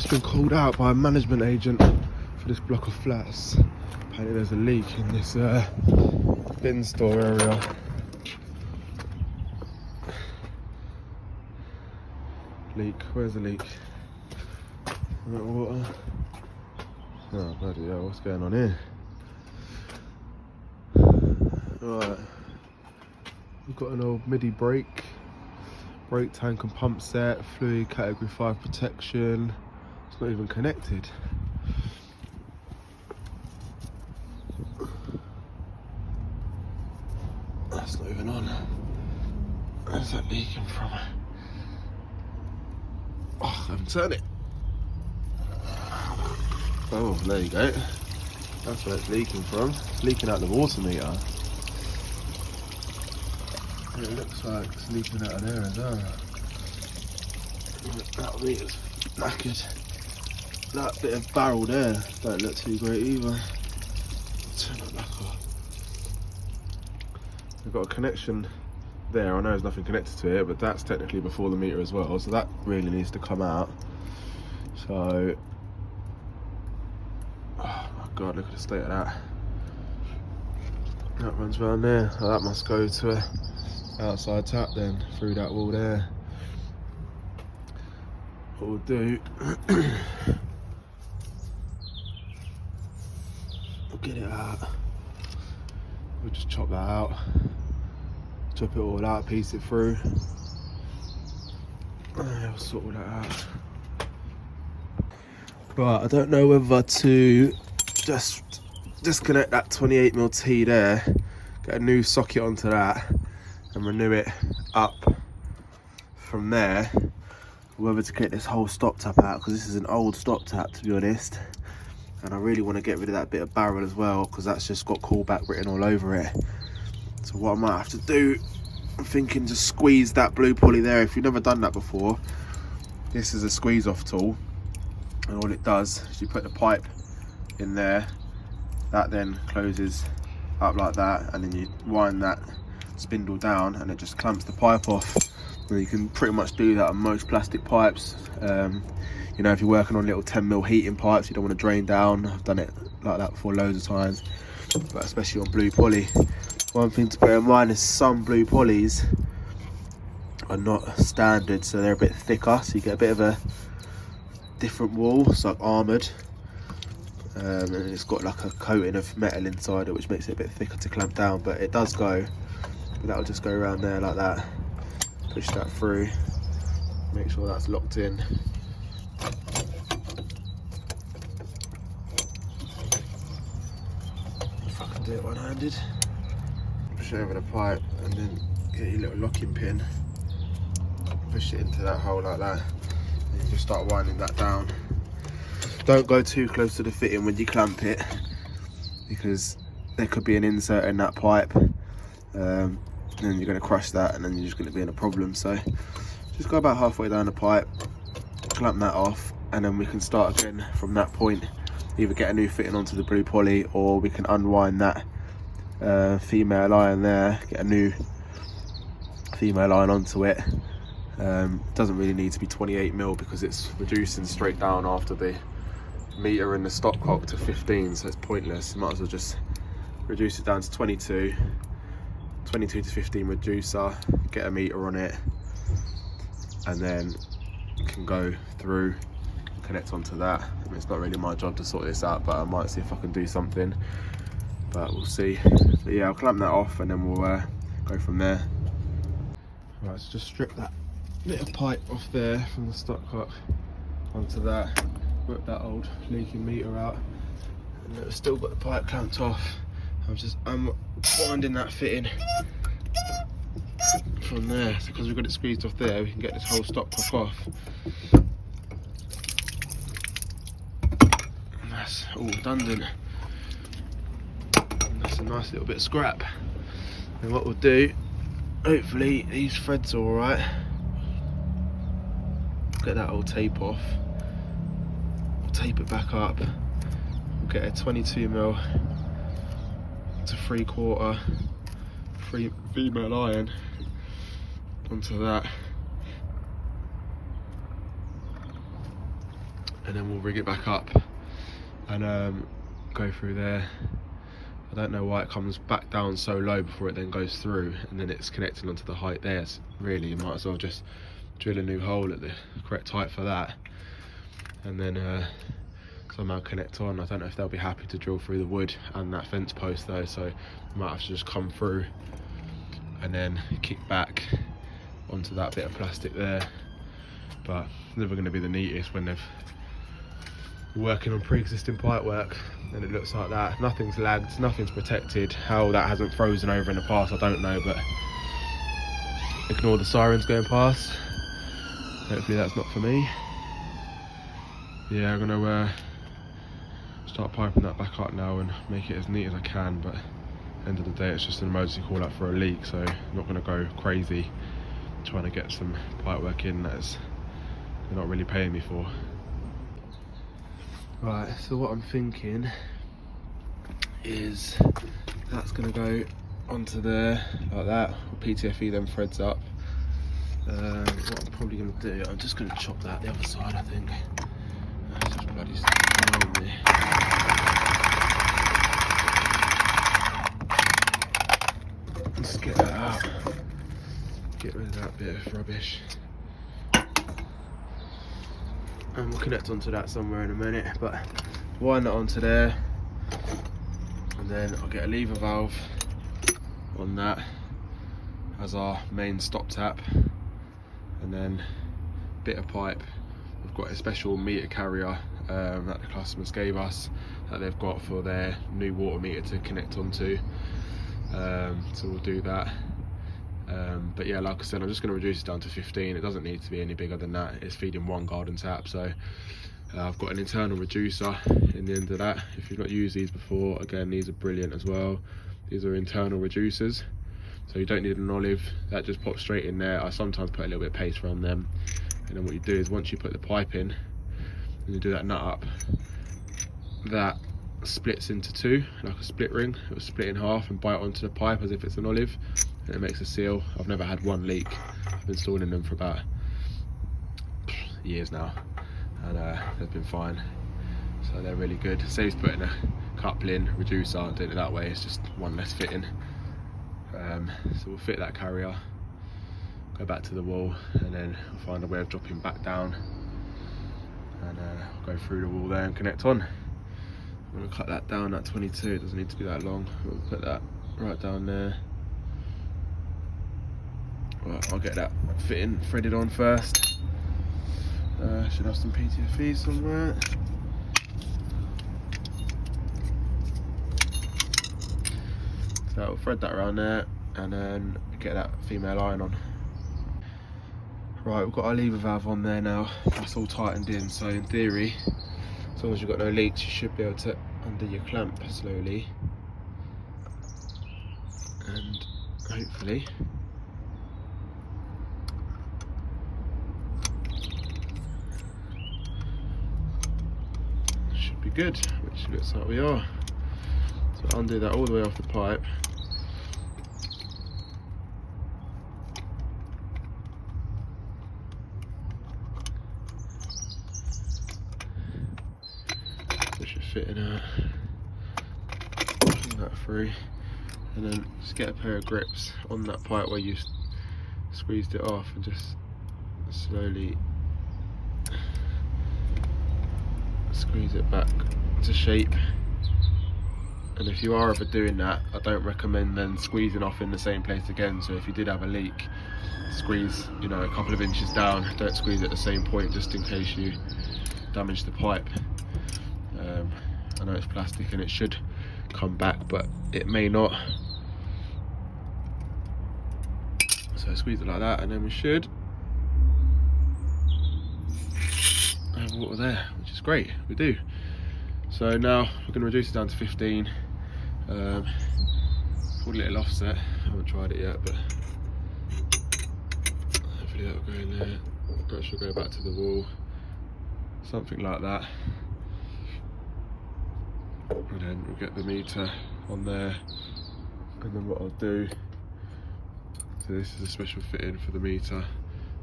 just been called out by a management agent for this block of flats. Apparently there's a leak in this bin store area. Leak, where's the leak? Water. Oh bloody hell, what's going on here? Right, we've got an old MIDI brake tank and pump set, fluid category 5 protection. It's not even connected. That's not even on. Where's that leaking from? Oh, I haven't turned it. Oh, there you go. That's where it's leaking from. It's leaking out the water meter. And it looks like it's leaking out of there as well. That meter's knackered. That bit of barrel there don't look too great either. Turn it back off. We've got a connection there. I know there's nothing connected to it, but that's technically before the meter as well, so that really needs to come out. So, oh my god, look at the state of that. That runs round there. Oh, that must go to a outside tap then, through that wall there. What we'll do, we'll get it out. We'll just chop that out. Chop it all out, piece it through. We'll sort all that out. Right, I don't know whether to just disconnect that 28mm T there, get a new socket onto that, and renew it up from there, or whether to get this whole stop tap out, because this is an old stop tap, to be honest, and I really want to get rid of that bit of barrel as well, because that's just got callback written all over it. So what I might have to do, I'm thinking just squeeze that blue pulley there. If you've never done that before, this is a squeeze off tool, and all it does is you put the pipe in there, that then closes up like that, and then you wind that spindle down and it just clamps the pipe off. And you can pretty much do that on most plastic pipes. You know, if you're working on little 10mm heating pipes you don't want to drain down, I've done it like that before loads of times, but especially on blue poly. One thing to bear in mind is some blue polys are not standard, so they're a bit thicker, so you get a bit of a different wall. It's like armoured, and it's got like a coating of metal inside it, which makes it a bit thicker to clamp down, but it does go. But that'll just go around there like that, push that through, make sure that's locked in. If I can do it one-handed, push over the pipe and then get your little locking pin, push it into that hole like that, and you just start winding that down. Don't go too close to the fitting when you clamp it, because there could be an insert in that pipe, and then you're going to crush that, and then you're just going to be in a problem. So just go about halfway down the pipe, clamp that off, and then we can start again from that point. Either get a new fitting onto the blue poly, or we can unwind that female iron there, get a new female iron onto it. Doesn't really need to be 28mm because it's reducing straight down after the meter in the stopcock to 15, so it's pointless. You might as well just reduce it down to 22 to 15 reducer, get a meter on it, and then you can go through, connect onto that. I mean, it's not really my job to sort this out, but I might see if I can do something, but we'll see. But yeah, I'll clamp that off and then we'll go from there. Right, so just strip that bit of pipe off there from the stopcock onto that, whip that old leaking meter out, and it's still got the pipe clamped off. I'm just unwinding that fitting from there, so because we've got it squeezed off there, we can get this whole stopcock off. And that's all done then. And that's a nice little bit of scrap. And what we'll do, hopefully these threads are alright. Get that old tape off. We'll tape it back up. We'll get a 22mm to 3/4 female iron onto that, and then we'll rig it back up and go through there. I don't know why it comes back down so low before it then goes through, and then it's connecting onto the height there. So really, you might as well just drill a new hole at the correct height for that, and then somehow connect on. I don't know if they'll be happy to drill through the wood and that fence post though, so I might have to just come through and then kick back onto that bit of plastic there. But it's never going to be the neatest when they've working on pre-existing pipe work and it looks like that. Nothing's lagged, nothing's protected. How that hasn't frozen over in the past I don't know, but ignore the sirens going past. Hopefully that's not for me. Yeah, I'm gonna start piping that back up now and make it as neat as I can, but at the end of the day it's just an emergency call out for a leak, so I'm not gonna go crazy trying to get some pipe work in that's they're not really paying me for. Right, so what I'm thinking is that's going to go onto there like that. I'll PTFE them threads up. What I'm probably going to do, I'm just going to chop that the other side, I think. It's just bloody around me. Just get that out. Get rid of that bit of rubbish. And we'll connect onto that somewhere in a minute, but wind that onto there, and then I'll get a lever valve on that as our main stop tap, and then a bit of pipe. We've got a special meter carrier that the customers gave us that they've got for their new water meter to connect onto, so we'll do that. But yeah, like I said, I'm just going to reduce it down to 15. It doesn't need to be any bigger than that. It's feeding one garden tap, so I've got an internal reducer in the end of that. If you've not used these before, again, these are brilliant as well. These are internal reducers, so you don't need an olive. That just pops straight in there. I sometimes put a little bit of paste around them, and then what you do is once you put the pipe in and you do that nut up, that splits into two like a split ring. It will split in half and bite onto the pipe as if it's an olive, and it makes a seal. I've never had one leak. I've been installing them for about years now, and they've been fine, so they're really good. Saves putting a coupling reducer and doing it that way. It's just one less fitting. So we'll fit that carrier, go back to the wall, and then I'll find a way of dropping back down, and go through the wall there and connect on. I'm going to cut that down at 22, it doesn't need to be that long. We'll put that right down there. Right, I'll get that fitting threaded on first. Should have some PTFE somewhere. So I'll thread that around there and then get that female iron on. Right, we've got our lever valve on there now. That's all tightened in, so in theory, as long as you've got no leaks, you should be able to undo your clamp slowly, and hopefully should be good, which looks like we are. So undo that all the way off the pipe. Fit in that through, and then just get a pair of grips on that pipe where you squeezed it off and just slowly squeeze it back to shape. And if you are ever doing that, I don't recommend then squeezing off in the same place again. So if you did have a leak, squeeze, you know, a couple of inches down, don't squeeze at the same point just in case you damage the pipe. I know it's plastic and it should come back, but it may not. So squeeze it like that, and then we should have water there, which is great. We do. So now we're going to reduce it down to 15. Called a little offset. I haven't tried it yet, but hopefully that'll go in there. That should go back to the wall, something like that. And then we'll get the meter on there, and then what I'll do, so this is a special fitting for the meter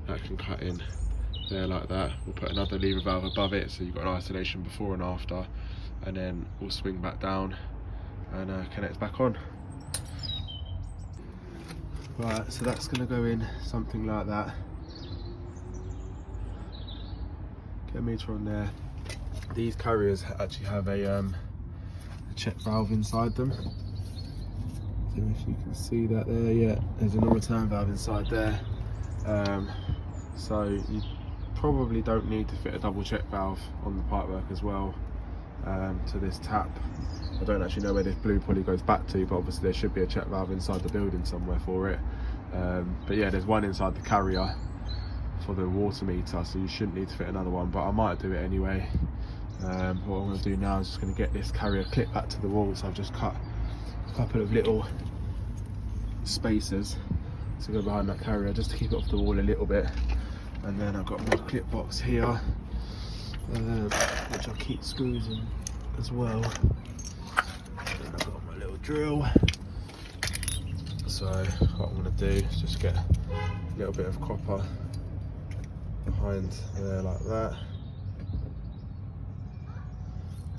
that can cut in there like that. We'll put another lever valve above it so you've got an isolation before and after, and then we'll swing back down and connect back on. Right, so that's going to go in something like that. Get a meter on there. These carriers actually have a check valve inside them. I don't know if you can see that there. Yeah, there's a non-return valve inside there. So you probably don't need to fit a double check valve on the pipework as well to this tap. I don't actually know where this blue pulley goes back to, but obviously there should be a check valve inside the building somewhere for it. But yeah, there's one inside the carrier for the water meter, so you shouldn't need to fit another one, but I might do it anyway. What I'm going to do now is just going to get this carrier clip back to the wall, so I've just cut a couple of little spacers to go behind that carrier just to keep it off the wall a little bit. And then I've got my clip box here, which I'll keep screws in as well. And I've got my little drill. So what I'm going to do is just get a little bit of copper behind there like that,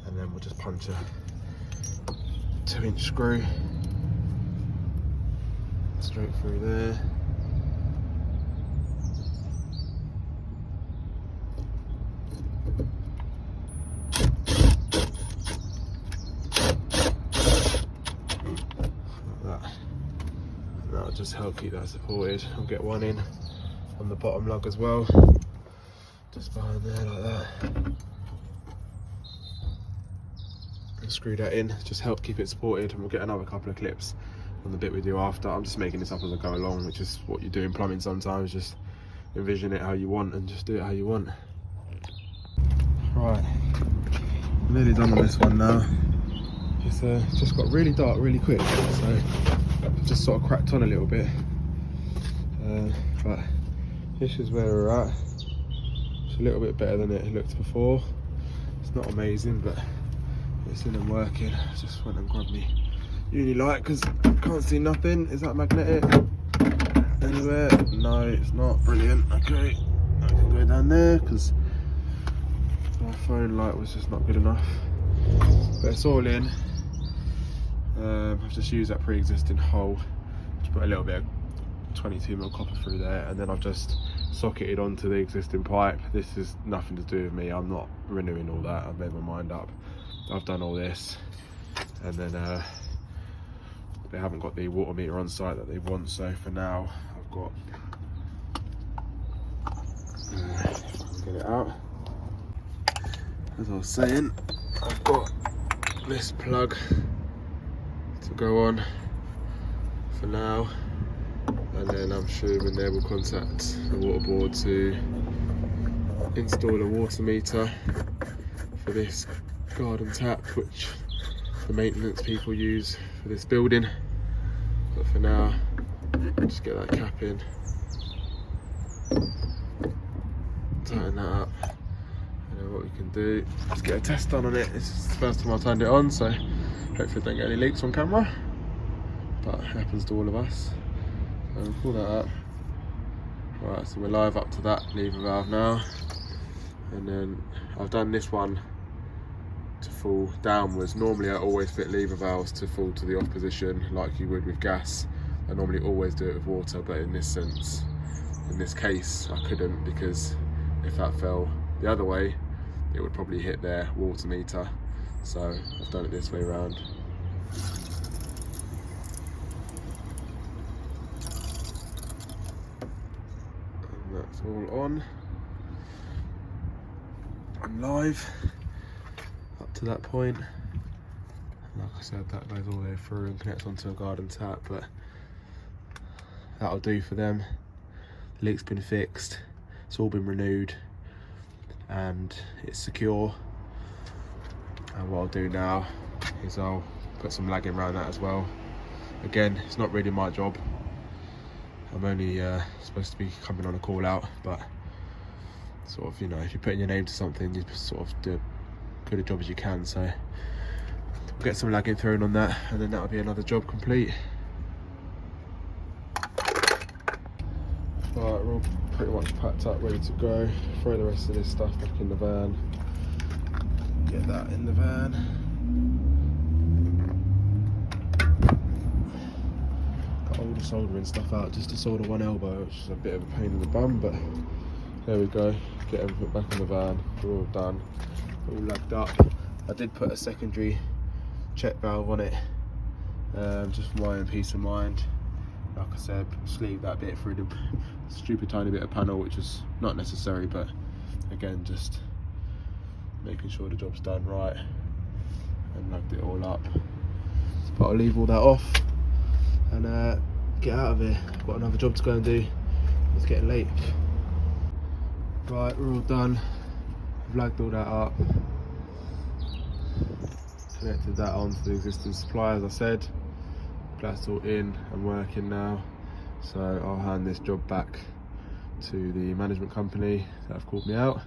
and then we'll just punch a 2-inch screw straight through there. Like that. And that'll just help keep that supported. I'll get one in on the bottom lug as well, just behind there like that, and screw that in, just help keep it supported. And we'll get another couple of clips on the bit we do after. I'm just making this up as I go along, which is what you do in plumbing sometimes. Just envision it how you want and just do it how you want. Right, I'm nearly done on this one now. Just got really dark really quick, so I've just sort of cracked on a little bit, but this is where we're at. It's a little bit better than it looked before. It's not amazing, but it's in and working. I just went and grabbed me uni light because I can't see nothing. Is that magnetic anywhere? No, it's not. Brilliant. Okay, I can go down there because my phone light was just not good enough. But it's all in. I've just used that pre-existing hole. Just put a little bit of 22mm copper through there, and then I've just socketed onto the existing pipe. This is nothing to do with me. I'm not renewing all that. I've made my mind up. I've done all this, and then they haven't got the water meter on site that they want. So for now, I've got get it out. As I was saying, I've got this plug to go on for now, and then I'm assuming they will contact the water board to install a water meter for this garden tap, which the maintenance people use for this building. But for now, just get that cap in, tighten that up, and then what we can do is get a test done on it. This is the first time I've turned it on, so hopefully I don't get any leaks on camera, but it happens to all of us. So we'll pull that up. Right, so we're live up to that lever valve now, and then I've done this one to fall downwards. Normally I always fit lever valves to fall to the off position like you would with gas. I normally always do it with water, but in this case I couldn't, because if that fell the other way it would probably hit their water meter. So I've done it this way around. And that's all on. I'm live up to that point. Like I said, that goes all the way through and connects onto a garden tap, but that'll do for them. The leak's been fixed, it's all been renewed, and it's secure. And what I'll do now is I'll put some lagging around that as well. Again, it's not really my job. I'm only supposed to be coming on a call out, but sort of, you know, if you're putting your name to something, you sort of do as good a job as you can. So we'll get some lagging thrown on that, and then that'll be another job complete. Right, we're all all pretty much packed up, ready to go. Throw the rest of this stuff back in the van. Get that in the van. Got all the soldering stuff out just to solder one elbow, which is a bit of a pain in the bum, but there we go. Get everything back in the van. We're all done. All lugged up. I did put a secondary check valve on it, just for my own peace of mind. Like I said, sleeve that bit through the stupid tiny bit of panel, which is not necessary, but again, just making sure the job's done right, and lugged it all up. But I'll leave all that off and get out of here. Got another job to go and do. It's getting late. Right, we're all done. I've lugged all that up. Connected that onto the existing supply, as I said. That's all in and working now. So I'll hand this job back to the management company that have called me out.